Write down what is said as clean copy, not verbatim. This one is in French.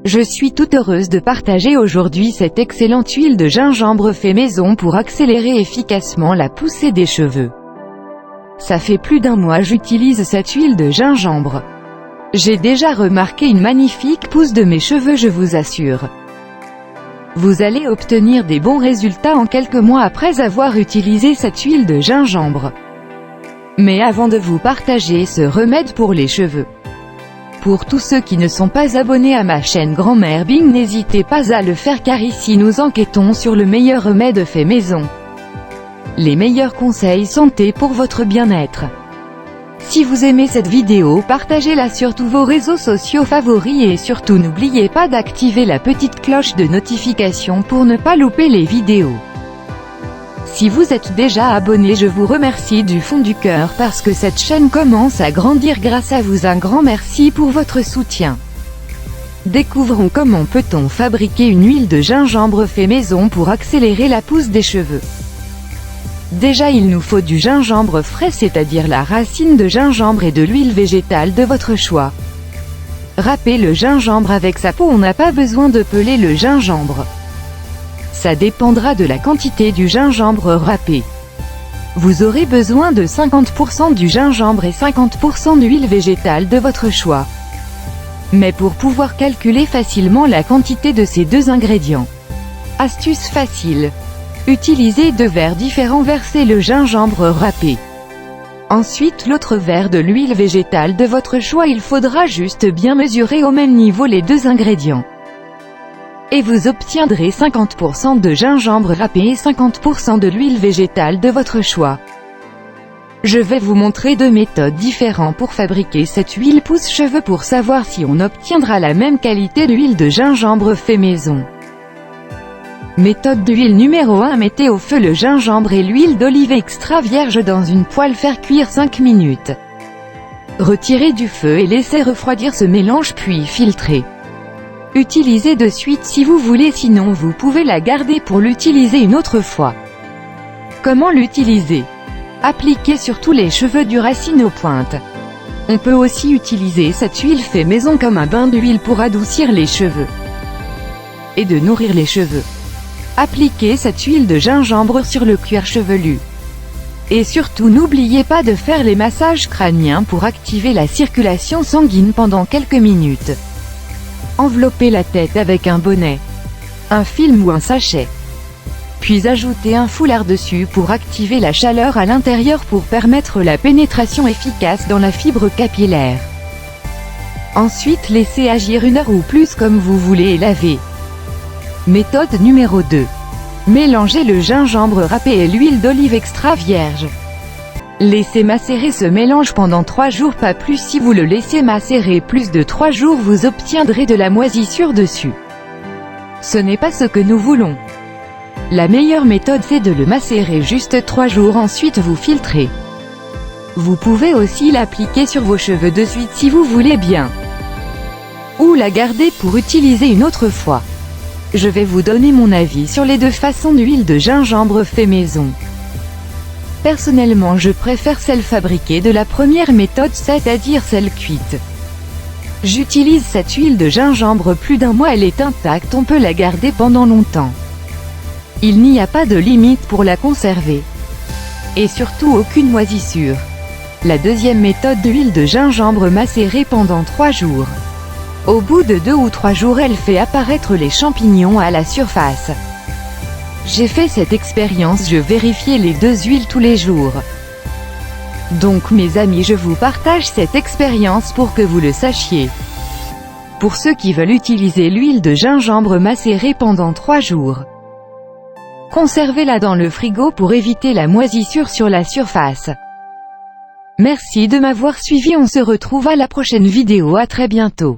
Je suis toute heureuse de partager aujourd'hui cette excellente huile de gingembre fait maison pour accélérer efficacement la poussée des cheveux. Ça fait plus d'un mois j'utilise cette huile de gingembre. J'ai déjà remarqué une magnifique pousse de mes cheveux, je vous assure. Vous allez obtenir des bons résultats en quelques mois après avoir utilisé cette huile de gingembre. Mais avant de vous partager ce remède pour les cheveux, pour tous ceux qui ne sont pas abonnés à ma chaîne Grand-Mère Bing, n'hésitez pas à le faire car ici nous enquêtons sur le meilleur remède fait maison. Les meilleurs conseils santé pour votre bien-être. Si vous aimez cette vidéo, partagez-la sur tous vos réseaux sociaux favoris et surtout n'oubliez pas d'activer la petite cloche de notification pour ne pas louper les vidéos. Si vous êtes déjà abonné, je vous remercie du fond du cœur parce que cette chaîne commence à grandir grâce à vous. Un grand merci pour votre soutien. Découvrons comment peut-on fabriquer une huile de gingembre fait maison pour accélérer la pousse des cheveux. Déjà il nous faut du gingembre frais, c'est-à-dire la racine de gingembre et de l'huile végétale de votre choix. Râpez le gingembre avec sa peau, on n'a pas besoin de peler le gingembre. Ça dépendra de la quantité du gingembre râpé. Vous aurez besoin de 50% du gingembre et 50% d'huile végétale de votre choix. Mais pour pouvoir calculer facilement la quantité de ces deux ingrédients, astuce facile. Utilisez 2 verres différents, versez le gingembre râpé. Ensuite l'autre verre de l'huile végétale de votre choix, il faudra juste bien mesurer au même niveau les deux ingrédients. Et vous obtiendrez 50% de gingembre râpé et 50% de l'huile végétale de votre choix. Je vais vous montrer 2 méthodes différentes pour fabriquer cette huile pousse-cheveux pour savoir si on obtiendra la même qualité d'huile de gingembre fait maison. Méthode d'huile numéro 1. Mettez au feu le gingembre et l'huile d'olive extra vierge dans une poêle, faire cuire 5 minutes. Retirez du feu et laissez refroidir ce mélange puis filtrez. Utilisez de suite si vous voulez, sinon vous pouvez la garder pour l'utiliser une autre fois. Comment l'utiliser? Appliquez sur tous les cheveux du racine aux pointes. On peut aussi utiliser cette huile fait maison comme un bain d'huile pour adoucir les cheveux et de nourrir les cheveux. Appliquez cette huile de gingembre sur le cuir chevelu. Et surtout n'oubliez pas de faire les massages crâniens pour activer la circulation sanguine pendant quelques minutes. Enveloppez la tête avec un bonnet, un film ou un sachet. Puis ajoutez un foulard dessus pour activer la chaleur à l'intérieur pour permettre la pénétration efficace dans la fibre capillaire. Ensuite laissez agir 1 heure ou plus comme vous voulez et lavez. Méthode numéro 2. Mélangez le gingembre râpé et l'huile d'olive extra vierge. Laissez macérer ce mélange pendant 3 jours, pas plus. Si vous le laissez macérer plus de 3 jours, vous obtiendrez de la moisissure dessus. Ce n'est pas ce que nous voulons. La meilleure méthode c'est de le macérer juste 3 jours, ensuite vous filtrez. Vous pouvez aussi l'appliquer sur vos cheveux de suite si vous voulez bien, ou la garder pour utiliser une autre fois. Je vais vous donner mon avis sur les 2 façons d'huile de gingembre fait maison. Personnellement je préfère celle fabriquée de la première méthode, c'est-à-dire celle cuite. J'utilise cette huile de gingembre plus d'1 mois, elle est intacte, on peut la garder pendant longtemps. Il n'y a pas de limite pour la conserver. Et surtout aucune moisissure. La deuxième méthode d'huile de gingembre macérée pendant 3 jours. Au bout de 2 ou 3 jours, elle fait apparaître les champignons à la surface. J'ai fait cette expérience, je vérifiais les 2 huiles tous les jours. Donc mes amis, je vous partage cette expérience pour que vous le sachiez. Pour ceux qui veulent utiliser l'huile de gingembre macérée pendant 3 jours, conservez-la dans le frigo pour éviter la moisissure sur la surface. Merci de m'avoir suivi, on se retrouve à la prochaine vidéo, à très bientôt.